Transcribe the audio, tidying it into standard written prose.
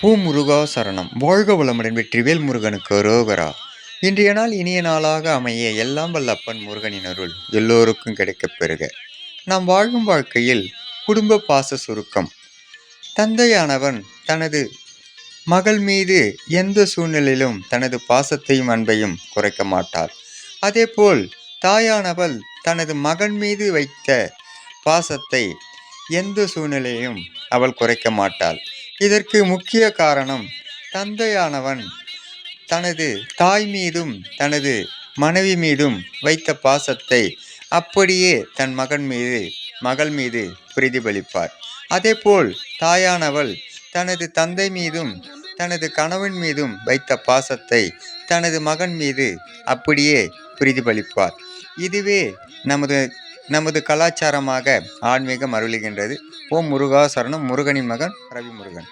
முருகா சரணம். வாழ்க வளமுடன். வெற்றிவேல் முருகனுக்கு அரோகரா. இன்றைய நாள் இனிய நாளாக அமைய எல்லாம் வல்ல அப்பன் முருகனின் அருள் எல்லோருக்கும் கிடைக்கப் பெறுக. நாம் வாழும் வாழ்க்கையில் குடும்ப பாச சுருக்கம். தந்தையானவன் தனது மகள் மீது எந்த சூழ்நிலையிலும் தனது பாசத்தையும் அன்பையும் குறைக்க மாட்டார். அதேபோல் தாயானவள் தனது மகன் மீது வைத்த பாசத்தை எந்த சூழ்நிலையும் அவள் குறைக்க மாட்டாள். இதற்கு முக்கிய காரணம், தந்தையானவன் தனது தாய் மீதும் தனது மனைவி மீதும் வைத்த பாசத்தை அப்படியே தன் மகள் மீது பிரதிபலிப்பார். அதேபோல் தாயானவள் தனது தந்தை மீதும் தனது கணவன் மீதும் வைத்த பாசத்தை தனது மகன் மீது அப்படியே பிரதிபலிப்பார். இதுவே நமது கலாச்சாரமாக ஆன்மீகம் அருளுகின்றது. ஓம் முருகா சரணம். முருகனின் மகன் ரவி முருகன்.